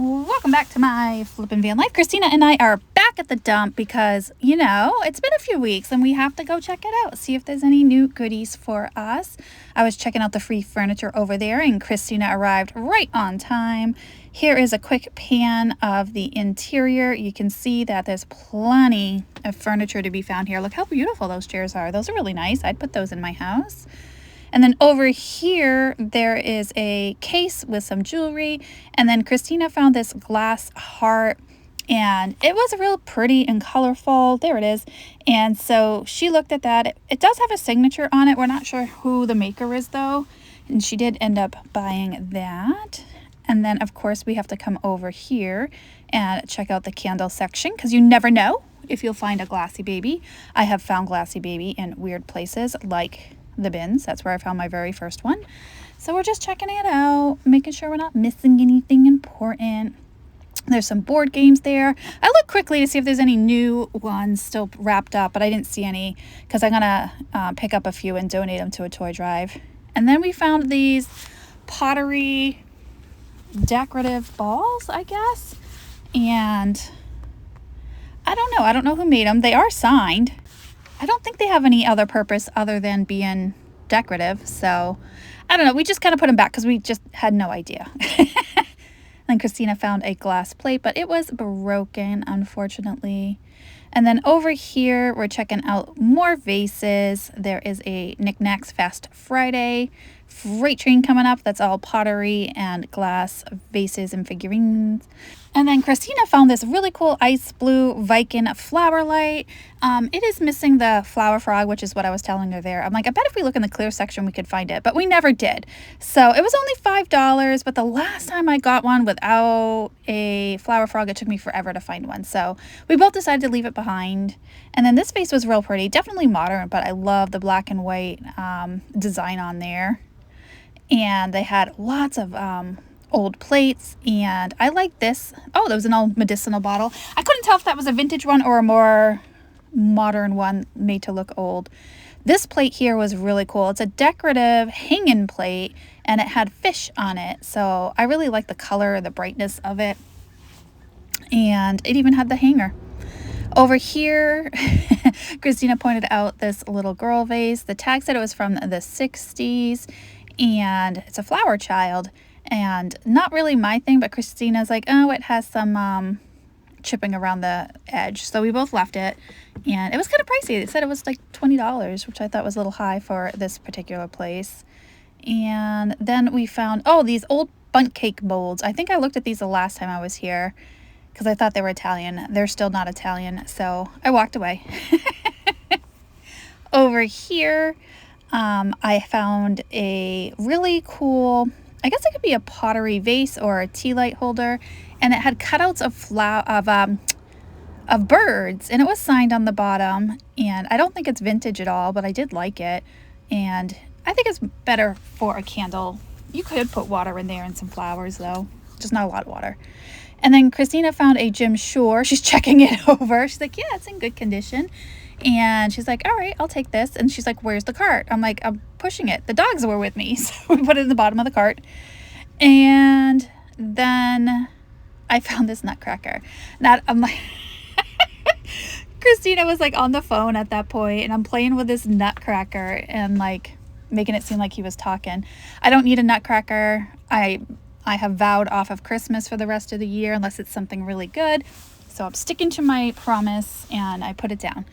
Welcome back to my flippin' van life. Christina and I are back at the dump because, it's been a few weeks and we have to go check it out, see if there's any new goodies for us. I was checking out the free furniture over there and Christina arrived right on time. Here is a quick pan of the interior. You can see that there's plenty of furniture to be found here. Look how beautiful those chairs are. Those are really nice. I'd put those in my house. And then over here, there is a case with some jewelry. And then Christina found this glass heart and it was real pretty and colorful. There it is. And so she looked at that. It does have a signature on it. We're not sure who the maker is though. And she did end up buying that. And then of course we have to come over here and check out the candle section because you never know if you'll find a glassy baby. I have found glassy baby in weird places like the bins. That's where I found my very first one. So we're just checking it out, making sure we're not missing anything important. There's some board games there. I looked quickly to see if there's any new ones still wrapped up, but I didn't see any because I'm gonna pick up a few and donate them to a toy drive. And then we found these Pottery decorative balls, I guess. And I don't know who made them. They are signed. I don't think they have any other purpose other than being decorative. So I don't know. We just kind of put them back because we just had no idea. Then Christina found a glass plate, but it was broken, unfortunately. And then over here, we're checking out more vases. There is a Knickknacks Fast Friday freight train coming up. That's all pottery and glass vases and figurines. And then Christina found this really cool ice blue Viking flower light. It is missing the flower frog, which is what I was telling her there. I'm like, I bet if we look in the clear section, we could find it, but we never did. So it was only $5, but the last time I got one without a flower frog, it took me forever to find one. So we both decided to leave it behind. And then this vase was real pretty, definitely modern, but I love the black and white design on there. And they had lots of old plates, and I like this. Oh, there was an old medicinal bottle. I couldn't tell if that was a vintage one or a more modern one made to look old. This plate here was really cool. It's a decorative hanging plate and it had fish on it, so I really like the color, the brightness of it, and it even had the hanger. Over here, Christina pointed out this little girl vase. The tag said it was from the 60s and it's a flower child. And not really my thing, but Christina's like, oh, it has some chipping around the edge. So we both left it. And it was kind of pricey. They said it was like $20, which I thought was a little high for this particular place. And then we found, these old bundt cake molds. I think I looked at these the last time I was here because I thought they were Italian. They're still not Italian, so I walked away. Over here, I found a really cool, I guess it could be a pottery vase or a tea light holder, and it had cutouts of birds, and it was signed on the bottom. And I don't think it's vintage at all, but I did like it, and I think it's better for a candle. You could put water in there and some flowers though, just not a lot of water. And then Christina found a Jim Shore. She's checking it over. She's like, yeah, it's in good condition. And she's like, all right, I'll take this. And she's like, where's the cart? I'm like, I'm pushing it. The dogs were with me. So we put it in the bottom of the cart. And then I found this nutcracker. I'm like, Christina was like on the phone at that point, and I'm playing with this nutcracker and like making it seem like he was talking. I don't need a nutcracker. I have vowed off of Christmas for the rest of the year unless it's something really good. So I'm sticking to my promise and I put it down.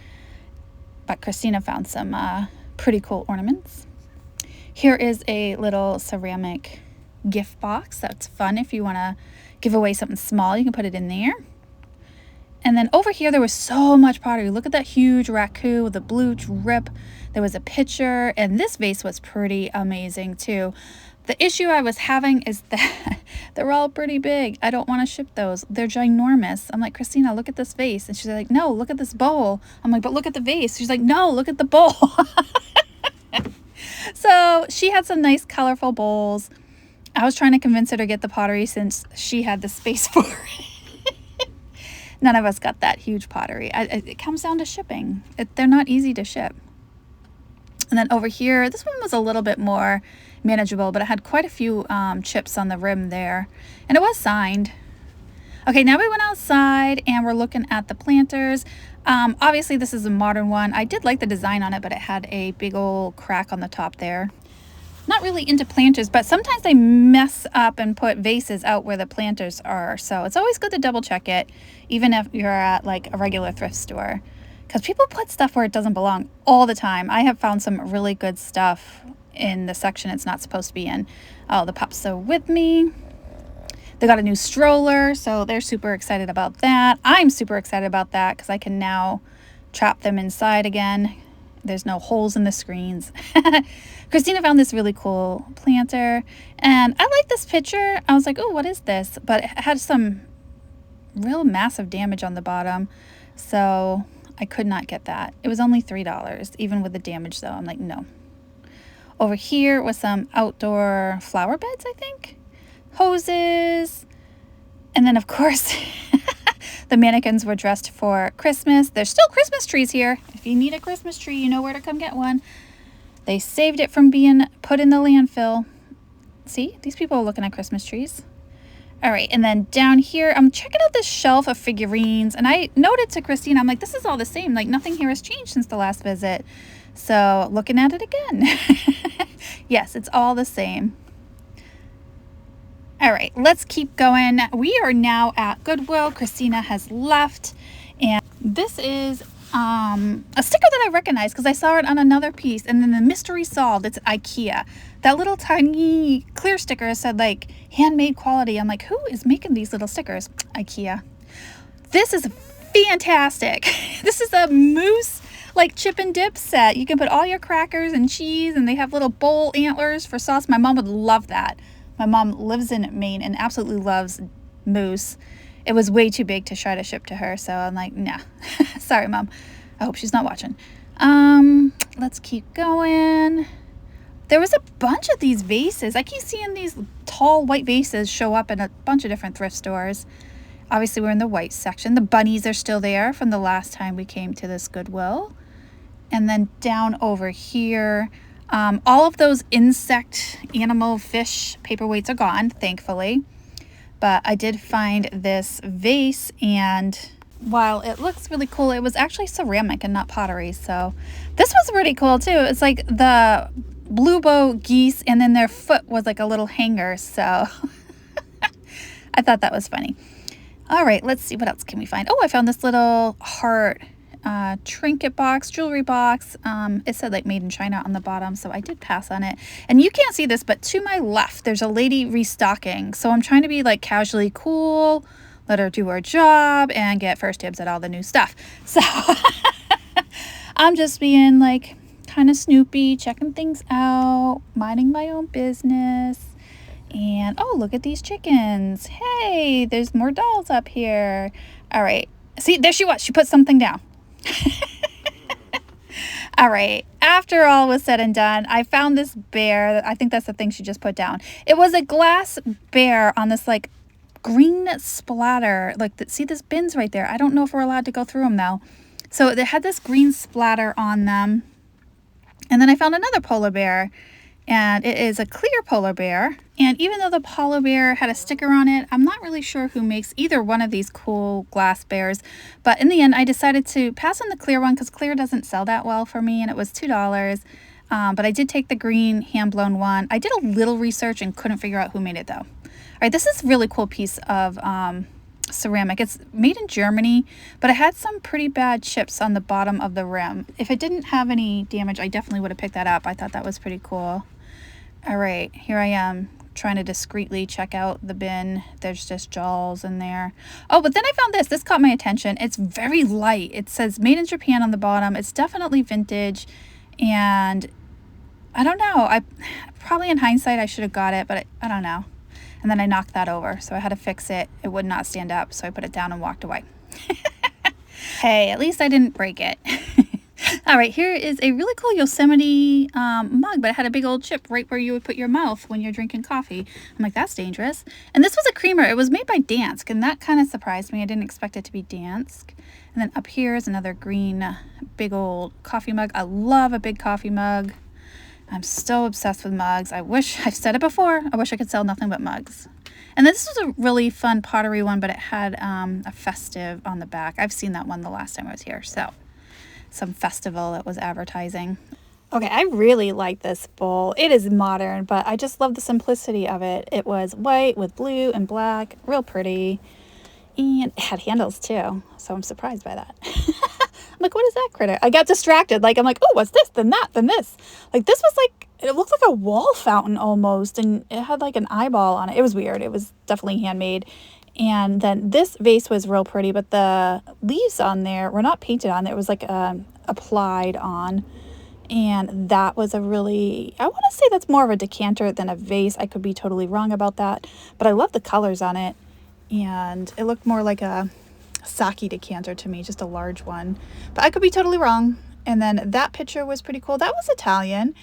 But Christina found some pretty cool ornaments. Here is a little ceramic gift box. That's fun if you want to give away something small. You can put it in there. And then over here, there was so much pottery. Look at that huge raccoon with the blue drip. There was a pitcher, and this vase was pretty amazing too. The issue I was having is that they're all pretty big. I don't want to ship those. They're ginormous. I'm like, Christina, look at this vase. And she's like, no, look at this bowl. I'm like, but look at the vase. She's like, no, look at the bowl. So she had some nice colorful bowls. I was trying to convince her to get the pottery since she had the space for it. None of us got that huge pottery. It comes down to shipping. They're not easy to ship. And then over here, this one was a little bit more manageable, but it had quite a few chips on the rim there. And it was signed. Okay, now we went outside and we're looking at the planters. Obviously this is a modern one. I did like the design on it, but it had a big old crack on the top there. Not really into planters, but sometimes they mess up and put vases out where the planters are. So it's always good to double check it, even if you're at like a regular thrift store. Because people put stuff where it doesn't belong all the time. I have found some really good stuff in the section it's not supposed to be in. Oh, the pups are with me. They got a new stroller, so they're super excited about that. I'm super excited about that because I can now trap them inside again. There's no holes in the screens. Christina found this really cool planter, and I like this picture. I was like, oh, what is this? But it had some real massive damage on the bottom, so I could not get that. It was only $3, even with the damage though. I'm like, no. Over here was some outdoor flower beds, I think. Hoses. And then, of course, the mannequins were dressed for Christmas. There's still Christmas trees here. If you need a Christmas tree, you know where to come get one. They saved it from being put in the landfill. See, these people are looking at Christmas trees. All right, and then down here, I'm checking out this shelf of figurines, and I noted to Christina, I'm like, this is all the same. Like, nothing here has changed since the last visit. So, looking at it again. Yes, it's all the same. All right, let's keep going. We are now at Goodwill. Christina has left, and this is a sticker that I recognize because I saw it on another piece, and then the mystery solved. It's IKEA. That little tiny clear sticker said like handmade quality. I'm like, who is making these little stickers? IKEA. This is fantastic. This is a moose like chip and dip set. You can put all your crackers and cheese, and they have little bowl antlers for sauce. My mom would love that. My mom lives in Maine and absolutely loves moose. It was way too big to try to ship to her, so I'm like, nah. Sorry, Mom. I hope she's not watching. Let's keep going. There was a bunch of these vases. I keep seeing these tall white vases show up in a bunch of different thrift stores. Obviously, we're in the white section. The bunnies are still there from the last time we came to this Goodwill. And then down over here, all of those insect, animal, fish paperweights are gone, thankfully. But I did find this vase, and while it looks really cool, it was actually ceramic and not pottery. So this was pretty cool too. It's like the blue bow geese, and then their foot was like a little hanger. So I thought that was funny. All right, let's see, what else can we find? Oh, I found this little heart trinket box, jewelry box. It said like made in China on the bottom, so I did pass on it. And you can't see this, but to my left there's a lady restocking, so I'm trying to be like casually cool, let her do her job and get first dibs at all the new stuff. So I'm just being like kind of snoopy, checking things out, minding my own business. And oh, look at these chickens. Hey, there's more dolls up here. All right, see, there she was. She put something down. All right, after all was said and done, I found this bear. I think that's the thing she just put down. It was a glass bear on this like green splatter. Like, see this bins right there? I don't know if we're allowed to go through them though. So they had this green splatter on them. And then I found another polar bear, and it is a clear polar bear. And even though the polar bear had a sticker on it, I'm not really sure who makes either one of these cool glass bears. But in the end, I decided to pass on the clear one because clear doesn't sell that well for me, and it was $2. But I did take the green hand-blown one. I did a little research and couldn't figure out who made it though. All right, this is a really cool piece of ceramic. It's made in Germany, but it had some pretty bad chips on the bottom of the rim. If it didn't have any damage, I definitely would have picked that up. I thought that was pretty cool. All right, here I am trying to discreetly check out the bin. There's just jawls in there. Oh, but then I found this. This caught my attention. It's very light. It says made in Japan on the bottom. It's definitely vintage, and I don't know. I probably in hindsight I should have got it, but I don't know. And then I knocked that over, so I had to fix it. It would not stand up, so I put it down and walked away. Hey, at least I didn't break it. All right, here is a really cool Yosemite mug, but it had a big old chip right where you would put your mouth when you're drinking coffee. I'm like, that's dangerous. And this was a creamer. It was made by Dansk, and that kind of surprised me. I didn't expect it to be Dansk. And then up here is another green big old coffee mug. I love a big coffee mug. I'm so obsessed with mugs. I've said it before, I wish I could sell nothing but mugs. And this was a really fun pottery one, but it had a festive on the back. I've seen that one the last time I was here. So some festival that was advertising. Okay, I really like this bowl. It is modern, but I just love the simplicity of it. It was white with blue and black, real pretty. And it had handles too, so I'm surprised by that. I'm like, what is that critter? I got distracted. Like, I'm like, oh, what's this? Then that, then this. Like, this was like, it looked like a wall fountain almost, and it had like an eyeball on it. It was weird. It was definitely handmade. And then this vase was real pretty, but the leaves on there were not painted on. It was like applied on. And that was a really, I want to say that's more of a decanter than a vase. I could be totally wrong about that, but I love the colors on it. And it looked more like a sake decanter to me, just a large one. But I could be totally wrong. And then that picture was pretty cool. That was Italian.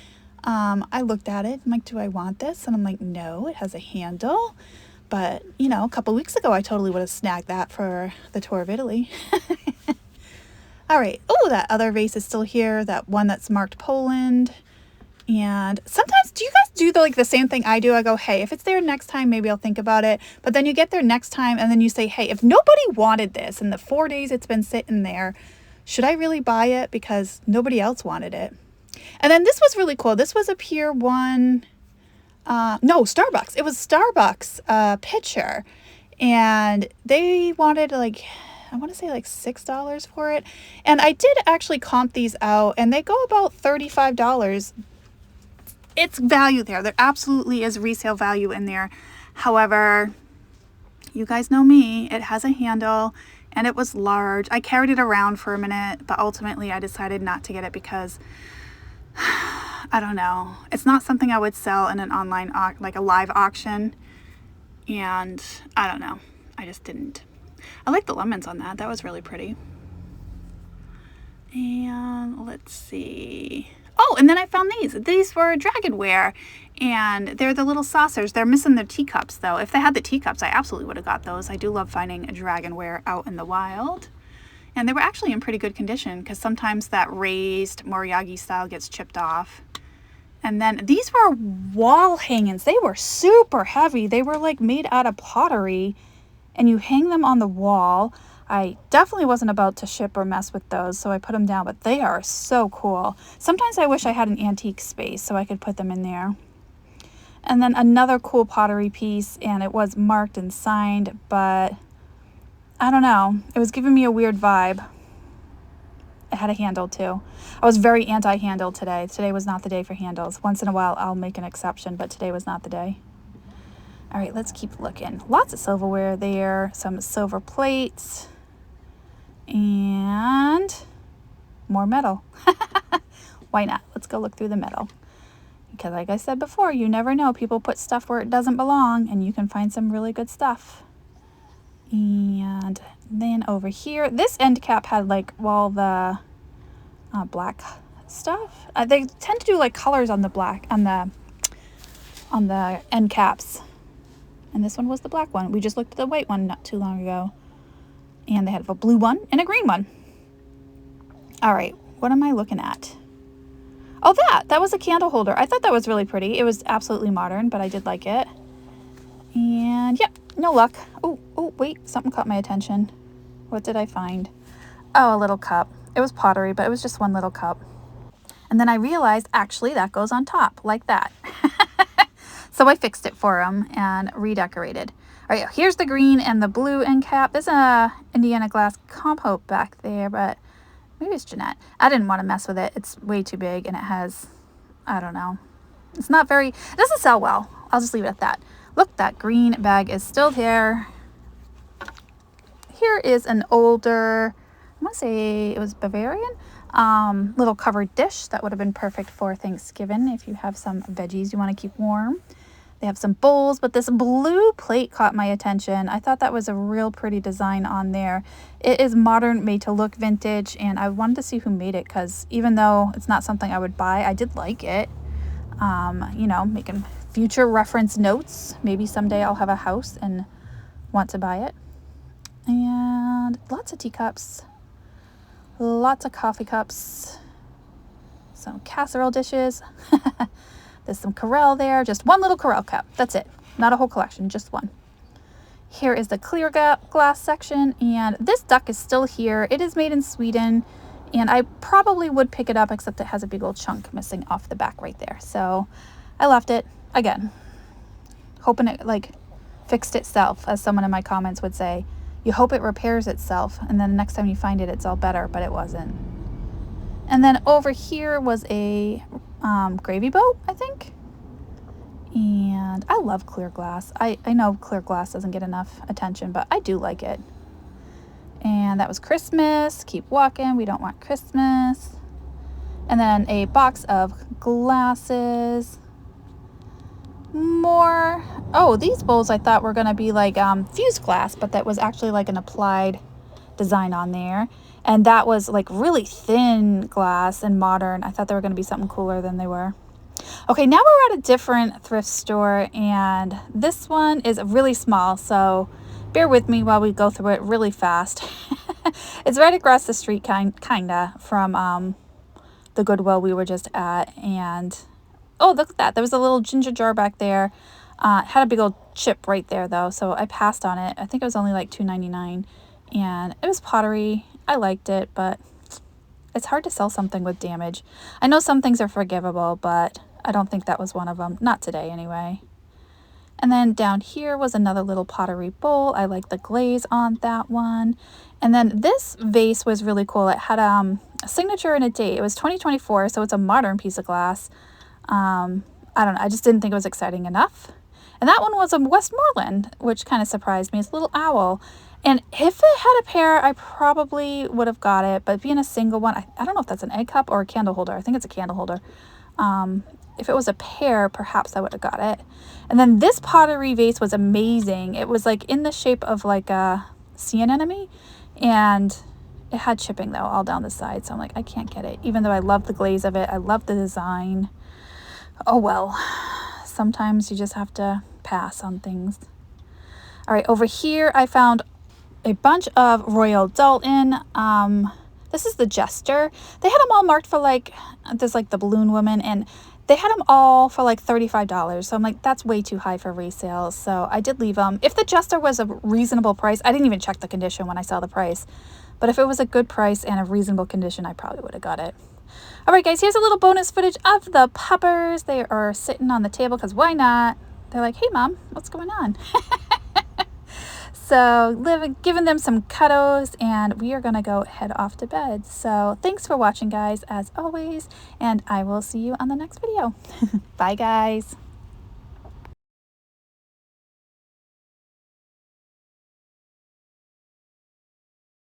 I looked at it. I'm like, do I want this? And I'm like, no, it has a handle. But, you know, a couple weeks ago, I totally would have snagged that for the tour of Italy. All right. Oh, that other vase is still here. That one that's marked Poland. And sometimes, do you guys do the same thing I do? I go, hey, if it's there next time, maybe I'll think about it. But then you get there next time and then you say, hey, if nobody wanted this in the 4 days it's been sitting there, should I really buy it because nobody else wanted it? And then this was really cool. This was a Pier 1, no, Starbucks. It was Starbucks picture. And they wanted like, I want to say like $6 for it. And I did actually comp these out and they go about $35. It's value there. There absolutely is resale value in there. However, you guys know me, it has a handle and it was large. I carried it around for a minute, but ultimately I decided not to get it because I don't know. It's not something I would sell in an online, like a live auction. And I don't know. I just didn't. I like the lemons on that. That was really pretty. And let's see. Oh, and then I found these. These were dragonware, and they're the little saucers. They're missing the teacups, though. If they had the teacups, I absolutely would have got those. I do love finding a dragonware out in the wild. And they were actually in pretty good condition, because sometimes that raised Moriagi style gets chipped off. And then these were wall hangings. They were super heavy. They were like made out of pottery, and you hang them on the wall. I definitely wasn't about to ship or mess with those, so I put them down, but they are so cool. Sometimes I wish I had an antique space so I could put them in there. And then another cool pottery piece, and it was marked and signed, but I don't know. It was giving me a weird vibe. It had a handle too. I was very anti-handle today. Today was not the day for handles. Once in a while I'll make an exception, but today was not the day. All right, let's keep looking. Lots of silverware there, some silver plates, and more metal. Why not? Let's go look through the metal. Because like I said before, you never know. People put stuff where it doesn't belong, and you can find some really good stuff. And then over here, this end cap had like all the black stuff. They tend to do like colors on the black, on the end caps. And this one was the black one. We just looked at the white one not too long ago. And they had a blue one and a green one. All right, what am I looking at? Oh, that was a candle holder. I thought that was really pretty. It was absolutely modern, but I did like it. And yep, no luck. Oh, wait, something caught my attention. What did I find? Oh, a little cup. It was pottery, but it was just one little cup. And then I realized, actually, that goes on top, like that. So I fixed it for him and redecorated. All right, here's the green and the blue end cap. There's a Indiana glass compote back there, but maybe it's Jeanette. I didn't want to mess with it. It's way too big, and it has, I don't know. It's not very, it doesn't sell well. I'll just leave it at that. Look, that green bag is still there. Here is an older, I want to say it was Bavarian, little covered dish that would have been perfect for Thanksgiving if you have some veggies you want to keep warm. They have some bowls, but this blue plate caught my attention. I thought that was a real pretty design on there. It is modern, made to look vintage, and I wanted to see who made it because even though it's not something I would buy, I did like it. You know, making future reference notes. Maybe someday I'll have a house and want to buy it. And lots of teacups, lots of coffee cups, some casserole dishes. There's some Corelle there, just one little Corelle cup. That's it. Not a whole collection, just one. Here is the clear glass section, and this duck is still here. It is made in Sweden, and I probably would pick it up, except it has a big old chunk missing off the back right there. So I left it, again, hoping it like fixed itself, as someone in my comments would say. You hope it repairs itself, and then the next time you find it, it's all better, but it wasn't. And then over here was a gravy boat, I think. And I love clear glass. I know clear glass doesn't get enough attention, but I do like it. And that was Christmas. Keep walking. We don't want Christmas. And then a box of glasses. More. Oh, these bowls I thought were going to be like fused glass, but that was actually like an applied design on there. And that was like really thin glass and modern. I thought they were going to be something cooler than they were. Okay, now we're at a different thrift store, and this one is really small, so bear with me while we go through it really fast. It's right across the street, kinda, from the Goodwill we were just at, and oh, look at that. There was a little ginger jar back there. It had a big old chip right there, though, so I passed on it. I think it was only like $2.99, and it was Pottery. I liked it, but it's hard to sell something with damage. I know some things are forgivable, but I don't think that was one of them. Not today, anyway. And then down here was another little pottery bowl. I like the glaze on that one. And then this vase was really cool. It had a signature and a date. It was 2024, so it's a modern piece of glass. I don't know. I just didn't think it was exciting enough. And that one was a Westmoreland, which kind of surprised me. It's a little owl. And if it had a pair, I probably would have got it. But being a single one, I don't know if that's an egg cup or a candle holder. I think it's a candle holder. If it was a pair, perhaps I would have got it. And then this pottery vase was amazing. It was like in the shape of like a sea anemone. And it had chipping though all down the side. So I'm like, I can't get it. Even though I love the glaze of it. I love the design. Oh well. Sometimes you just have to pass on things. All right, over here I found a bunch of Royal Dalton. This is the Jester. They had them all marked for like, there's like the balloon woman, and they had them all for like $35. So I'm like, that's way too high for resale. So I did leave them. If the Jester was a reasonable price, I didn't even check the condition when I saw the price. But if it was a good price and a reasonable condition, I probably would have got it. All right, guys, here's a little bonus footage of the puppers. They are sitting on the table because why not? They're like, hey, Mom, what's going on? So giving them some cuddles, and we are going to go head off to bed. So thanks for watching, guys, as always, and I will see you on the next video. Bye, guys.